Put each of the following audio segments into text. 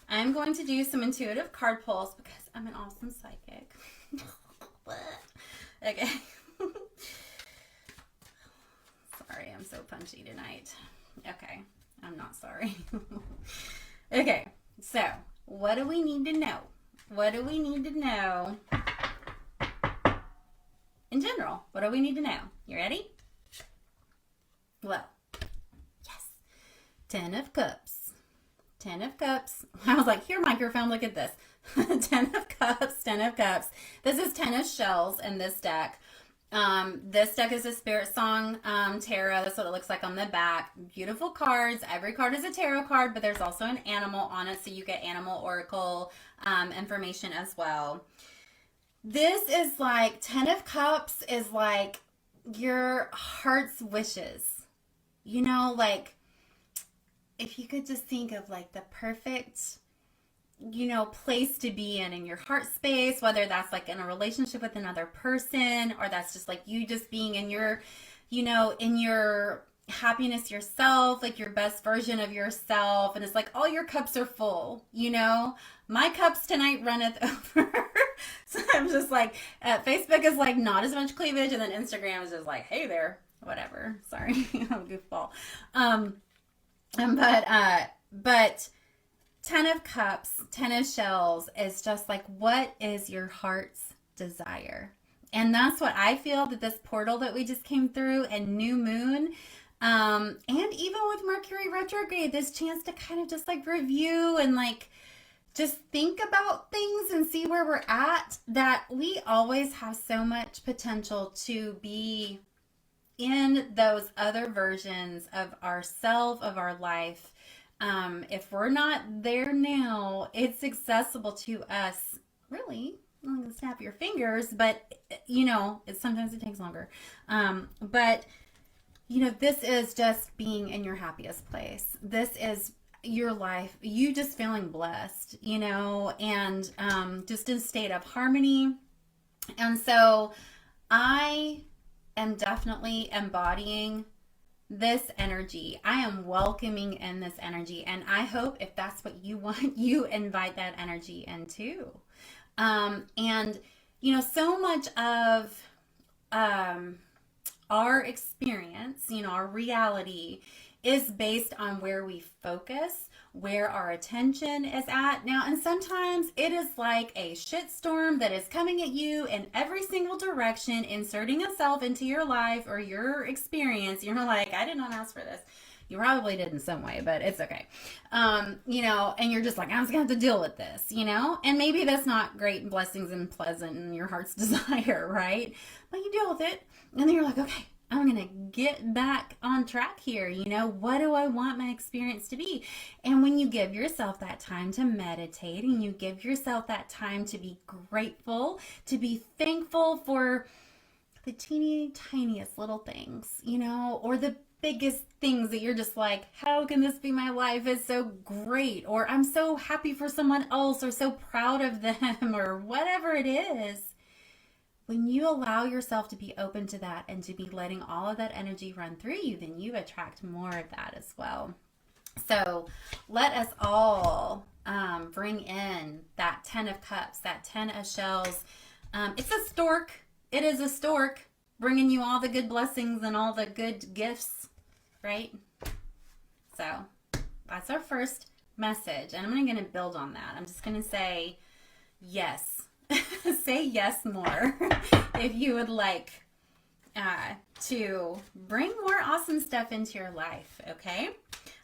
I'm going to do some intuitive card pulls because I'm an awesome psychic. Okay. Sorry, I'm so punchy tonight. Okay, I'm not sorry. Okay, so what do we need to know? What do we need to know in general? What do we need to know? You ready? Well, yes. 10 of Cups. 10 of Cups. I was like, here, microphone, look at this. 10 of Cups, 10 of Cups. This is 10 of Shells in this deck. This deck is a Spirit Song tarot. That's what it looks like on the back. Beautiful cards. Every card is a tarot card, but there's also an animal on it, so you get animal oracle information as well. This is like 10 of Cups is like your heart's wishes. You know, like if you could just think of like the perfect, you know, place to be in your heart space, whether that's like in a relationship with another person or that's just like you just being in your, you know, in your happiness yourself, like your best version of yourself. And it's like all your cups are full, you know, my cups tonight runneth over. So I'm just like, Facebook is like not as much cleavage. And then Instagram is just like, hey there, whatever. Sorry, I'm a goofball. But 10 of Cups, 10 of Shells is just like, what is your heart's desire? And that's what I feel that this portal that we just came through and new moon, and even with Mercury retrograde, this chance to kind of just like review and like just think about things and see where we're at, that we always have so much potential to be in those other versions of ourself, of our life. If we're not there now, it's accessible to us, really. I'm going to snap your fingers, but you know, sometimes it takes longer. But you know, this is just being in your happiest place. This is your life, you just feeling blessed, you know, and just in a state of harmony. And so I am definitely embodying this energy. I am welcoming in this energy, and I hope if that's what you want, you invite that energy into. And you know, so much of our experience, you know, our reality is based on where we focus, where our attention is at. Now, and sometimes it is like a shitstorm that is coming at you in every single direction, inserting itself into your life or your experience. You're like, I did not ask for this. You probably did in some way, but it's okay. You know, and you're just like, I'm just gonna have to deal with this, you know? And maybe that's not great and blessings and pleasant and your heart's desire, right? But you deal with it, and then you're like, okay, I'm going to get back on track here. You know, what do I want my experience to be? And when you give yourself that time to meditate and you give yourself that time to be grateful, to be thankful for the teeny tiniest little things, you know, or the biggest things that you're just like, how can this be my life? It's so great. Or I'm so happy for someone else, or so proud of them, or whatever it is. When you allow yourself to be open to that and to be letting all of that energy run through you, then you attract more of that as well. So let us all bring in that 10 of Cups, that 10 of Shells. It's a stork. It is a stork bringing you all the good blessings and all the good gifts, right? So that's our first message. And I'm going to build on that. I'm just going to say yes. Say yes more if you would like to bring more awesome stuff into your life, okay?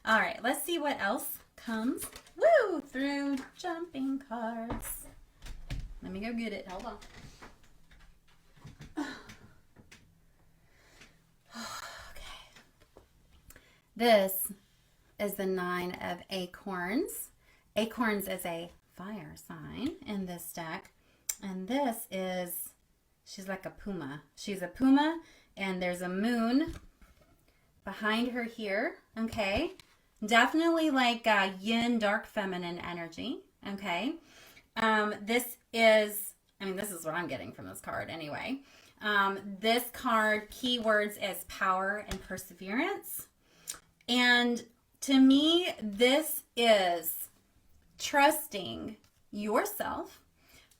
All right, let's see what else comes through jumping cards. Let me go get it. Hold on. Okay. This is the 9 of Acorns. Acorns is a fire sign in this deck. And this is, she's like a puma. She's a puma, and there's a moon behind her here, okay? Definitely like yin, dark feminine energy, okay? This is what I'm getting from this card anyway. This card, keywords is power and perseverance. And to me, this is trusting yourself,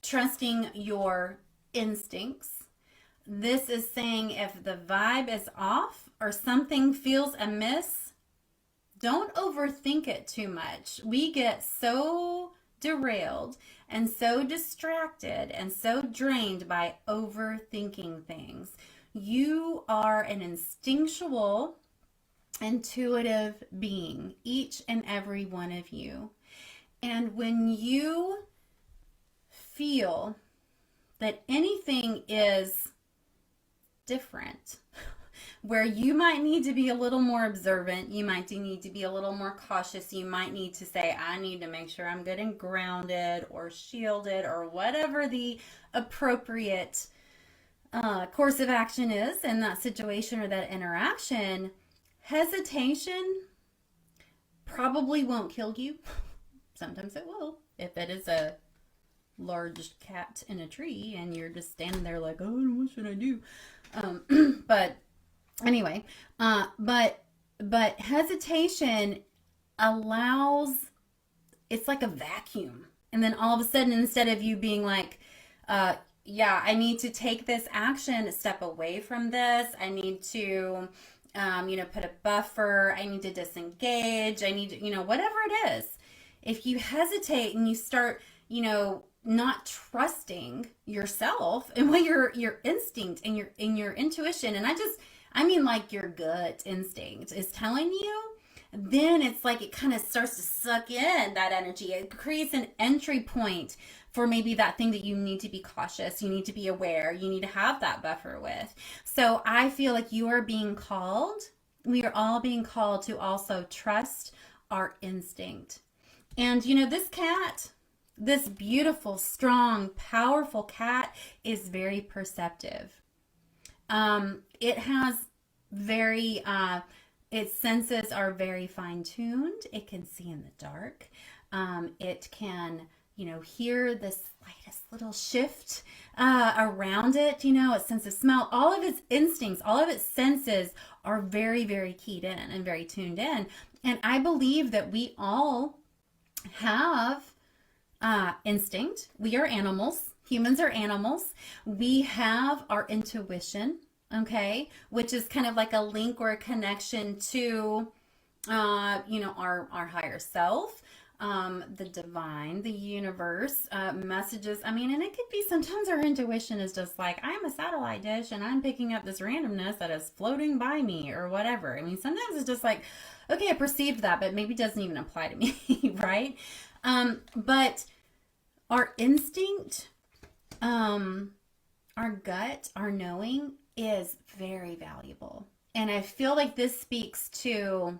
trusting your instincts. This is saying if the vibe is off or something feels amiss, don't overthink it too much. We get so derailed and so distracted and so drained by overthinking things. You are an instinctual, intuitive being, each and every one of you. And when you feel that anything is different, where you might need to be a little more observant, you might need to be a little more cautious, you might need to say, I need to make sure I'm good and grounded or shielded or whatever the appropriate course of action is in that situation or that interaction, hesitation probably won't kill you. Sometimes it will. If it is a large cat in a tree and you're just standing there like, oh, what should I do? But anyway, but hesitation allows, it's like a vacuum. And then all of a sudden, instead of you being like, yeah, I need to take this action, step away from this. I need to, put a buffer. I need to disengage. I need to, whatever it is. If you hesitate and you start, not trusting yourself and what your instinct and your intuition, and I mean like your gut instinct is telling you, then it's like it kind of starts to suck in that energy. It creates an entry point for maybe that thing that you need to be cautious, you need to be aware, you need to have that buffer with. So I feel like you are being called, we are all being called to also trust our instinct. And this cat, this beautiful, strong, powerful cat is very perceptive. It has very, its senses are very fine-tuned. It can see in the dark. It can, hear the slightest little shift around it, its sense of smell. All of its instincts, all of its senses are very, very keyed in and very tuned in. And I believe that we all have instinct. We are animals. Humans are animals. We have our intuition, okay, which is kind of like a link or a connection to, our higher self, the divine, the universe, messages. I mean, and it could be sometimes our intuition is just like, I'm a satellite dish and I'm picking up this randomness that is floating by me or whatever. I mean, sometimes it's just like, okay, I perceived that, but maybe it doesn't even apply to me, right? But our instinct, our gut, our knowing is very valuable. And I feel like this speaks to,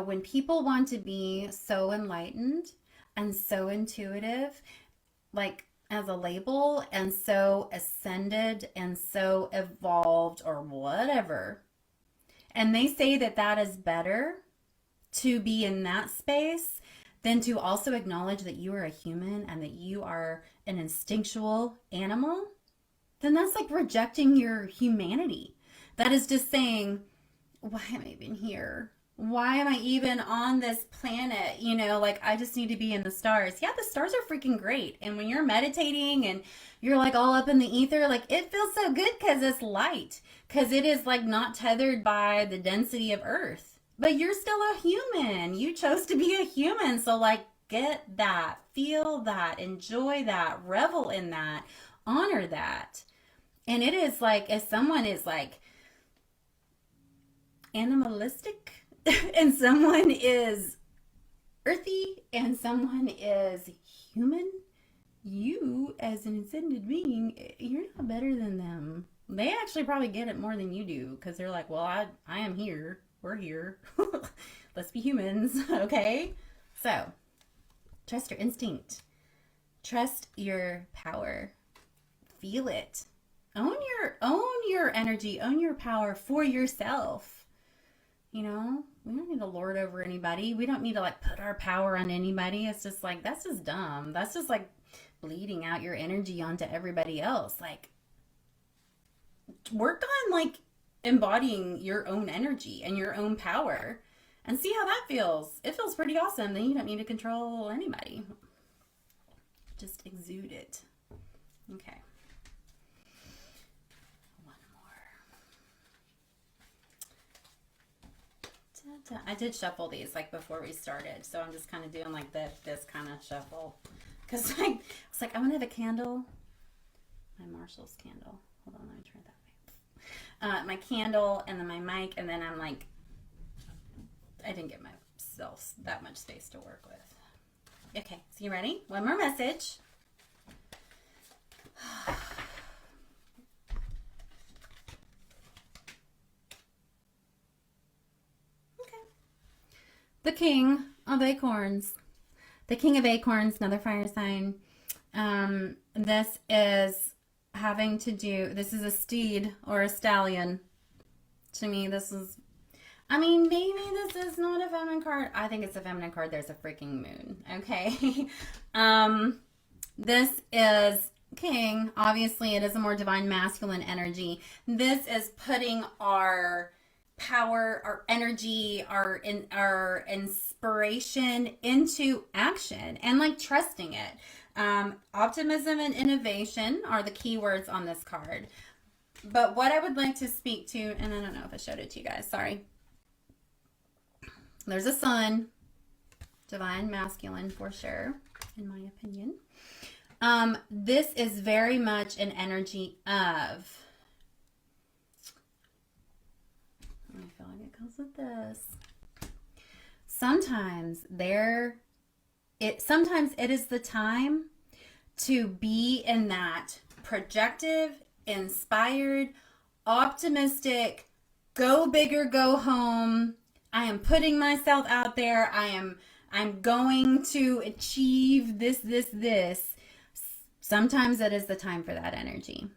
when people want to be so enlightened and so intuitive, like as a label, and so ascended and so evolved or whatever, and they say that that is better to be in that space than to also acknowledge that you are a human and that you are an instinctual animal, then that's like rejecting your humanity. That is just saying, why am I even here? Why am I even on this planet? I just need to be in the stars. Yeah, the stars are freaking great. And when you're meditating and you're like all up in the ether, like it feels so good because it's light, because it is like not tethered by the density of Earth. But you're still a human. You chose to be a human. So like get that, feel that, enjoy that, revel in that, honor that. And it is like, if someone is like animalistic and someone is earthy and someone is human, you as an ascended being, you're not better than them. They actually probably get it more than you do, because they're like, well, I am here. We're here. Let's be humans. Okay. So trust your instinct. Trust your power. Feel it. Own your energy. Own your power for yourself. We don't need to lord over anybody. We don't need to like put our power on anybody. It's just like, that's just dumb. That's just like bleeding out your energy onto everybody else. Like, work on like embodying your own energy and your own power and see how that feels. It feels pretty awesome. Then you don't need to control anybody. Just exude it. Okay. One more. I did shuffle these like before we started, so I'm just kind of doing like this kind of shuffle. Because I was like, I want to have a candle. My Marshall's candle. Hold on, let me try that way. My candle, and then my mic, and then I'm like, I didn't give myself that much space to work with. Okay, so you ready? One more message. Okay. The King of Acorns. The King of Acorns, another fire sign. This is having to do, this is a steed or a stallion. To me, this is, I mean, maybe this is not a feminine card. I think it's a feminine card. There's a freaking moon. Okay. This is King. Obviously, it is a more divine masculine energy. This is putting our power, our energy, our inspiration into action and like trusting it. Optimism and innovation are the key words on this card. But what I would like to speak to, and I don't know if I showed it to you guys, sorry. There's a sun, divine masculine for sure, in my opinion. This is very much an energy of, I feel like it goes with this. Sometimes it is the time to be in that projective, inspired, optimistic, go bigger, go home. I am putting myself out there. I'm going to achieve this. Sometimes it is the time for that energy.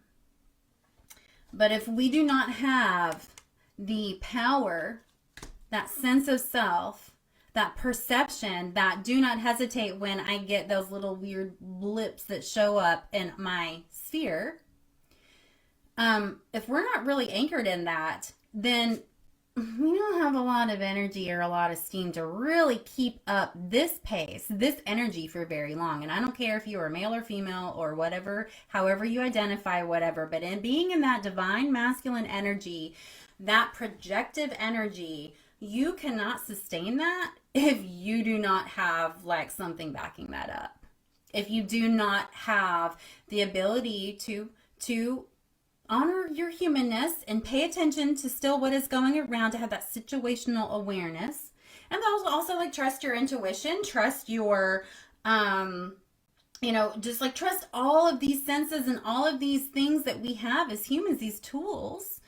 But if we do not have the power, that sense of self, that perception, that do not hesitate when I get those little weird blips that show up in my sphere, if we're not really anchored in that, then we don't have a lot of energy or a lot of steam to really keep up this pace, this energy for very long. And I don't care if you are male or female or whatever, however you identify, whatever, but in being in that divine masculine energy, that projective energy, you cannot sustain that if you do not have like something backing that up. If you do not have the ability to honor your humanness and pay attention to still what is going around, to have that situational awareness. And also like trust your intuition, trust your, just like trust all of these senses and all of these things that we have as humans, these tools.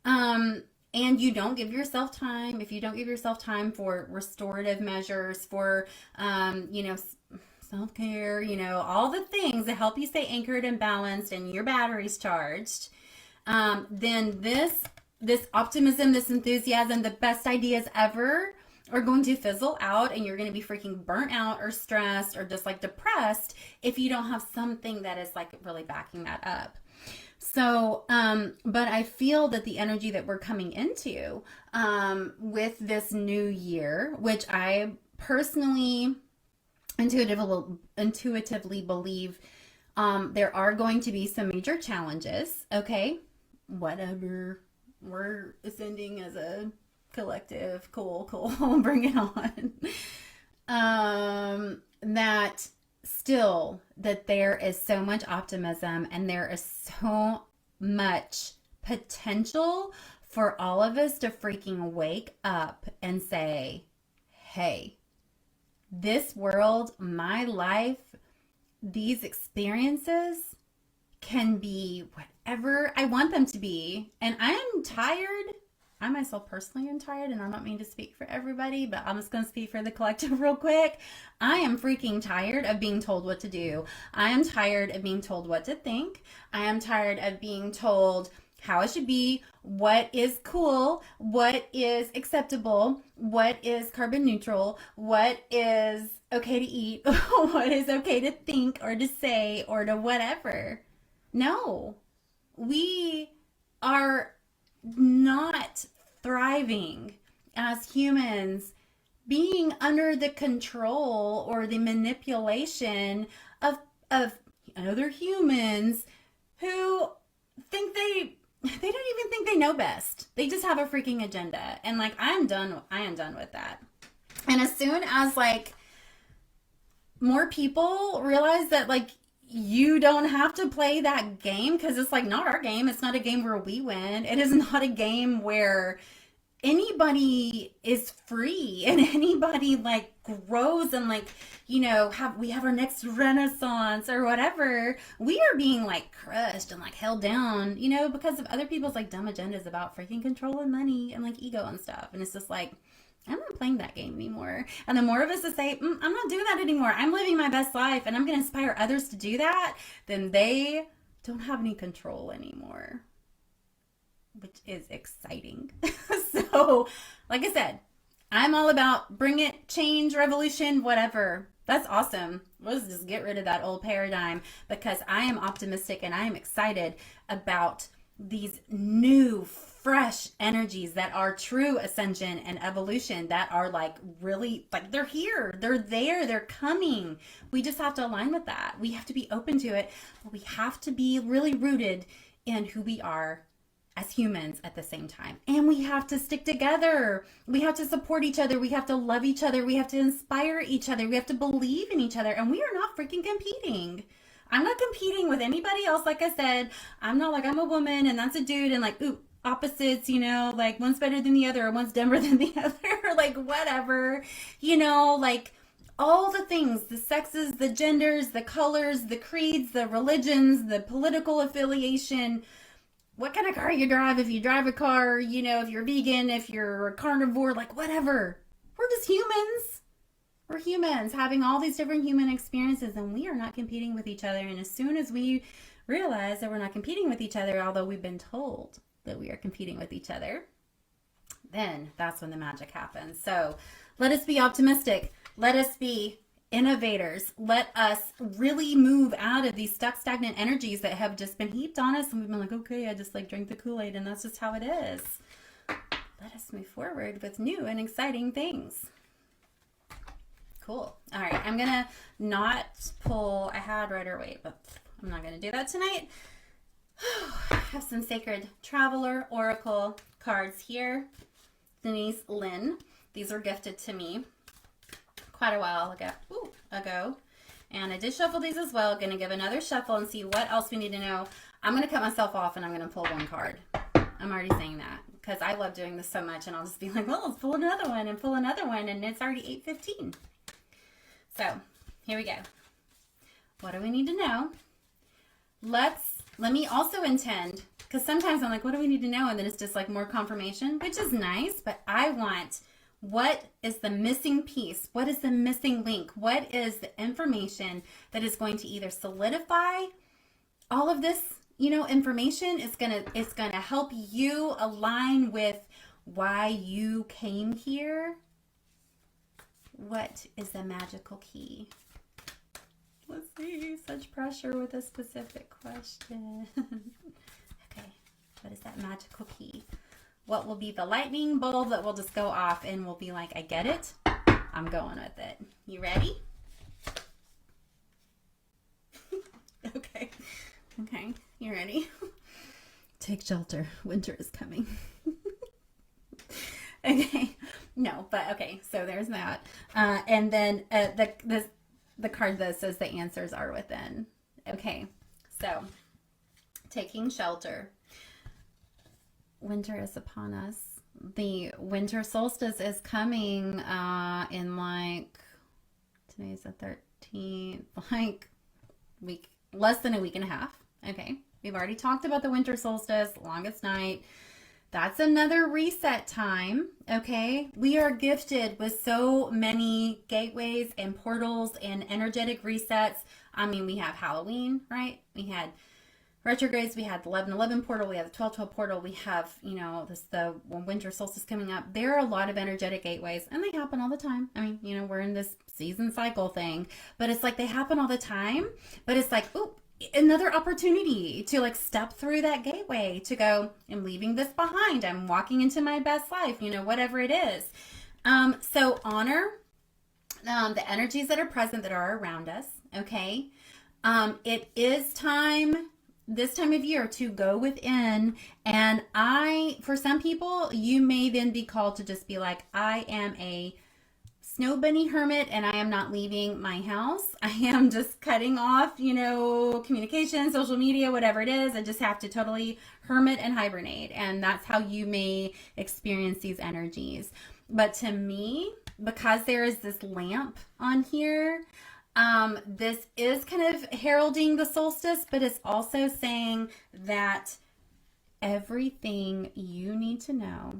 And you don't give yourself time, if you don't give yourself time for restorative measures, for, self-care, all the things that help you stay anchored and balanced and your batteries charged, then this optimism, this enthusiasm, the best ideas ever are going to fizzle out, and you're going to be freaking burnt out or stressed or just like depressed if you don't have something that is like really backing that up. So, but I feel that the energy that we're coming into with this new year, which I personally intuitively believe there are going to be some major challenges, okay? Whatever. We're ascending as a collective. Cool. Bring it on. That there is so much optimism and there is so much potential for all of us to freaking wake up and say, hey, this world, my life, these experiences can be whatever I want them to be. And I am tired. I myself personally am tired, and I don't mean to speak for everybody, but I'm just going to speak for the collective real quick. I am freaking tired of being told what to do. I am tired of being told what to think. I am tired of being told how it should be, what is cool, what is acceptable, what is carbon neutral, what is okay to eat, what is okay to think or to say or to whatever. No, we are not thriving as humans being under the control or the manipulation of other humans who think they don't even think they know best. They just have a freaking agenda. And like I am done with that. And as soon as like more people realize that like you don't have to play that game, because it's like not our game. It's not a game where we win. It is not a game where anybody is free and anybody like grows and like, you know, we have our next renaissance or whatever. We are being like crushed and like held down, you know, because of other people's like dumb agendas about freaking control and money and like ego and stuff. And it's just like, I'm not playing that game anymore. And the more of us that say, I'm not doing that anymore, I'm living my best life and I'm going to inspire others to do that, then they don't have any control anymore, which is exciting. So, like I said, I'm all about bring it, change, revolution, whatever. That's awesome. Let's just get rid of that old paradigm, because I am optimistic and I am excited about these new, fresh energies that are true ascension and evolution, that are like really, like they're here, they're there, they're coming. We just have to align with that. We have to be open to it, but we have to be really rooted in who we are as humans at the same time. And we have to stick together. We have to support each other. We have to love each other. We have to inspire each other. We have to believe in each other. And we are not freaking competing. I'm not competing with anybody else. Like I said, I'm not like I'm a woman and that's a dude and like, ooh, opposites, you know, like one's better than the other or one's dumber than the other, like whatever, you know, like all the things, the sexes, the genders, the colors, the creeds, the religions, the political affiliation, what kind of car you drive, if you drive a car, you know, if you're vegan, if you're a carnivore, like whatever. We're just humans. We're humans having all these different human experiences, and we are not competing with each other. And as soon as we realize that we're not competing with each other, although we've been told that we are competing with each other, then that's when the magic happens. So let us be optimistic. Let us be innovators. Let us really move out of these stuck, stagnant energies that have just been heaped on us, and we've been like, okay, I just like drank the Kool-Aid and that's just how it is. Let us move forward with new and exciting things. Cool. All right, I'm gonna not pull a had rider weight, but I'm not gonna do that tonight. I have some Sacred Traveler Oracle cards here. Denise Lynn. These were gifted to me quite a while ago. And I did shuffle these as well. Going to give another shuffle and see what else we need to know. I'm going to cut myself off and I'm going to pull one card. I'm already saying that because I love doing this so much, and I'll just be like, well, let's pull another one and pull another one, and it's already 8:15. So here we go. What do we need to know? Let me also intend, because sometimes I'm like, what do we need to know? And then it's just like more confirmation, which is nice, but I want, what is the missing piece? What is the missing link? What is the information that is going to either solidify all of this, you know, information? It's gonna help you align with why you came here. What is the magical key? Let's see, such pressure with a specific question. Okay, what is that magical key? What will be the lightning bulb that will just go off and we'll be like, I get it. I'm going with it. You ready? Okay. Okay, you ready? Take shelter. Winter is coming. Okay. No, but okay, so there's that. And then the card that says the answers are within. Okay, so taking shelter. Winter is upon us. The winter solstice is coming in like, today's the 13th, like less than a week and a half. Okay, we've already talked about the winter solstice, longest night. That's another reset time, okay? We are gifted with so many gateways and portals and energetic resets. I mean, we have Halloween, right? We had retrogrades, we had the 11/11 portal, we have the 12/12 portal, we have, you know, the winter solstice coming up. There are a lot of energetic gateways, and they happen all the time. I mean, you know, we're in this season cycle thing, but it's like they happen all the time, but it's like, ooh, another opportunity to like step through that gateway, to go, I'm leaving this behind, I'm walking into my best life, you know, whatever it is. So honor the energies that are present that are around us. Okay. It is time this time of year to go within, and for some people, you may then be called to just be like, I am a snow bunny hermit and I am not leaving my house. I am just cutting off, communication, social media, whatever it is. I just have to totally hermit and hibernate. And that's how you may experience these energies. But to me, because there is this lamp on here, this is kind of heralding the solstice, but it's also saying that everything you need to know,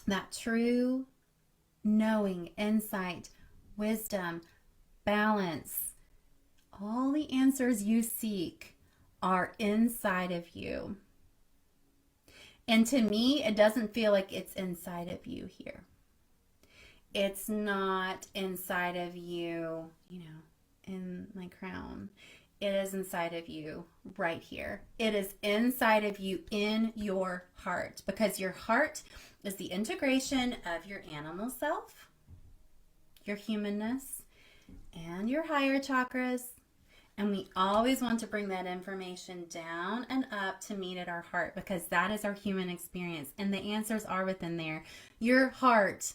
that true knowing, insight, wisdom, balance, all the answers you seek are inside of you. And to me, it doesn't feel like it's inside of you here. It's not inside of you, in my crown. It is inside of you right here. It is inside of you in your heart, because your heart is the integration of your animal self, your humanness, and your higher chakras. And we always want to bring that information down and up to meet at our heart, because that is our human experience. And the answers are within there. Your heart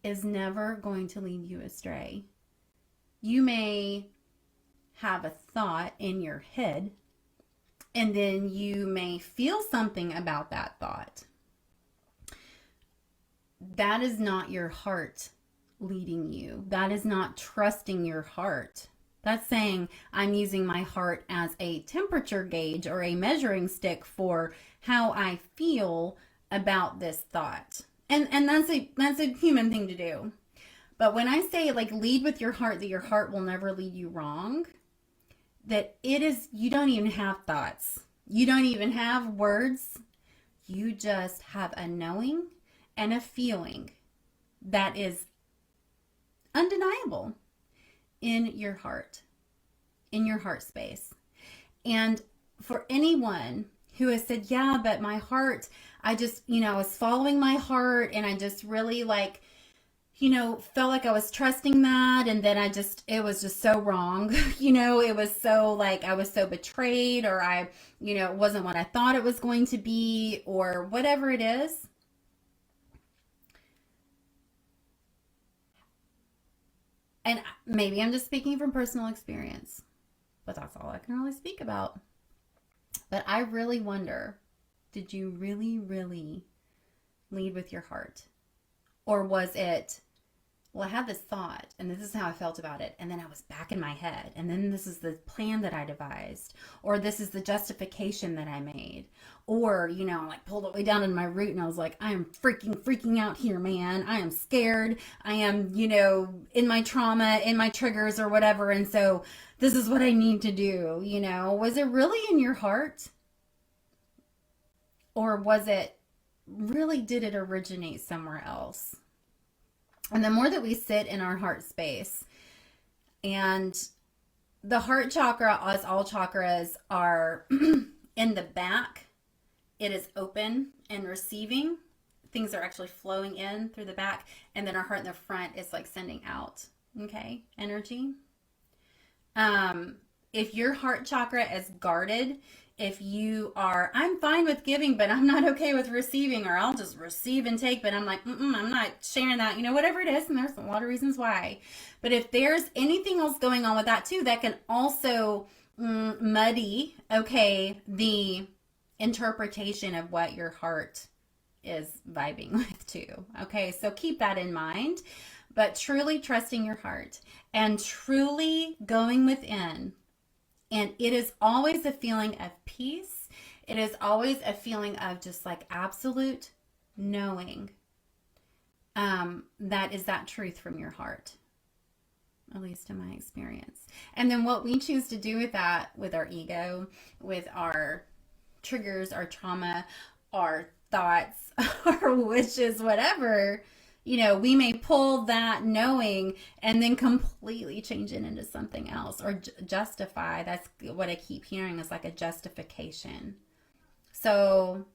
is never going to lead you astray. You may have a thought in your head, and then you may feel something about that thought. That is not your heart leading you. That is not trusting your heart. That's saying, I'm using my heart as a temperature gauge or a measuring stick for how I feel about this thought. And that's a human thing to do. But when I say lead with your heart, that your heart will never lead you wrong, that you don't even have thoughts. You don't even have words. You just have a knowing and a feeling that is undeniable in your heart space. And for anyone who has said, yeah, but my heart, I just, I was following my heart and I just really felt like I was trusting that. And then it was just so wrong. It was so I was so betrayed, or it wasn't what I thought it was going to be, or whatever it is. And maybe I'm just speaking from personal experience, but that's all I can really speak about. But I really wonder, did you really, really lead with your heart? Or was it, well, I had this thought and this is how I felt about it, and then I was back in my head, and then this is the plan that I devised, or this is the justification that I made, or pulled it way down in my root and I was like, I am freaking out here, man. I am scared. I am in my trauma, in my triggers or whatever, and so this is what I need to do. Was it really in your heart, or did it originate somewhere else? And the more that we sit in our heart space, and the heart chakra, as all chakras, are in the back, it is open and receiving. Things are actually flowing in through the back. And then our heart in the front is sending out, energy. If your heart chakra is guarded, if you are, I'm fine with giving, but I'm not okay with receiving, or I'll just receive and take, but I'm I'm not sharing that, whatever it is. And there's a lot of reasons why. But if there's anything else going on with that too, that can also muddy, the interpretation of what your heart is vibing with too. Okay, so keep that in mind. But truly trusting your heart and truly going within. And it is always a feeling of peace. It is always a feeling of just absolute knowing that is that truth from your heart, at least in my experience. And then what we choose to do with that, with our ego, with our triggers, our trauma, our thoughts, our wishes, whatever, we may pull that knowing and then completely change it into something else, or justify. That's what I keep hearing, is a justification. So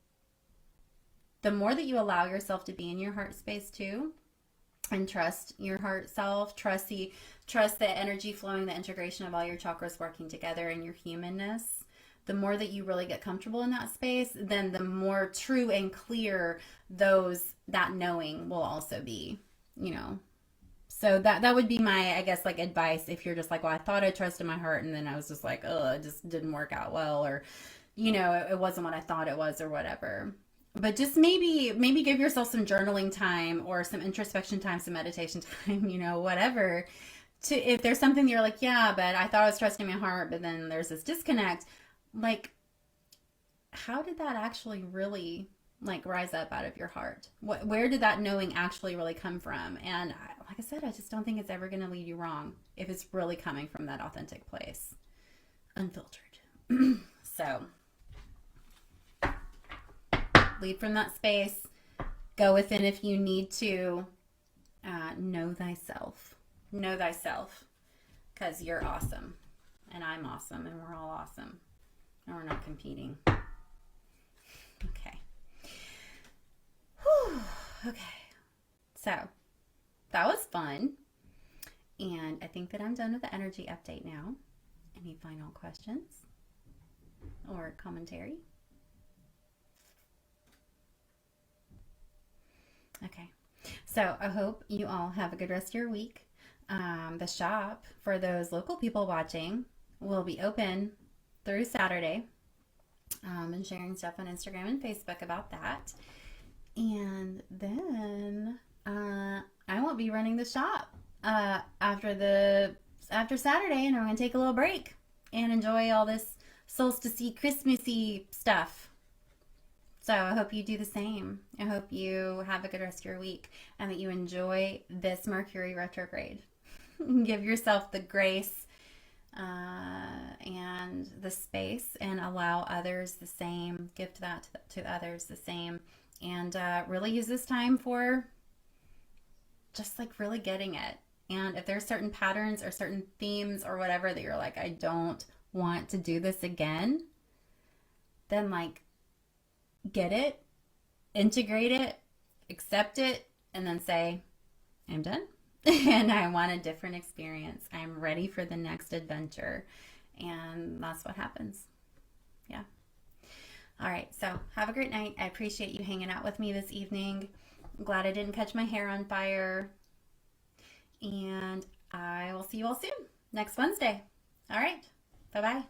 the more that you allow yourself to be in your heart space too, and trust your heart self, trust the energy flowing, the integration of all your chakras working together and your humanness. The more that you really get comfortable in that space, then the more true and clear that knowing will also be, you know. So that would be my, I guess, like advice if you're just like, well, I thought I trusted my heart and then I was just like, oh, it just didn't work out well, or it wasn't what I thought it was, or whatever. But just maybe give yourself some journaling time or some introspection time, some meditation time, whatever. To if there's something you're like, yeah, but I thought I was trusting my heart, but then there's this disconnect. Like, how did that actually really like rise up out of your heart? Where did that knowing actually really come from? And like I said, I just don't think it's ever going to lead you wrong if it's really coming from that authentic place, unfiltered. So lead from that space. Go within if you need to. Know thyself. Know thyself. Because you're awesome. And I'm awesome. And we're all awesome. And we're not competing. Okay. Whew. Okay. So, that was fun. And I think that I'm done with the energy update now. Any final questions or commentary? Okay. So I hope you all have a good rest of your week. The shop, for those local people watching, will be open through Saturday. And sharing stuff on Instagram and Facebook about that. And then I won't be running the shop after Saturday, and I'm going to take a little break and enjoy all this solstice-y, Christmassy stuff. So I hope you do the same. I hope you have a good rest of your week and that you enjoy this Mercury retrograde. Give yourself the grace and the space, and allow others the same. Give that to others the same. And really use this time for just like really getting it. And if there's certain patterns or certain themes or whatever that you're like, I don't want to do this again, then like get it, integrate it, accept it, and then say, I'm done. And I want a different experience. I'm ready for the next adventure. And that's what happens. Yeah. All right. So have a great night. I appreciate you hanging out with me this evening. I'm glad I didn't catch my hair on fire. And I will see you all soon next Wednesday. All right. Bye-bye.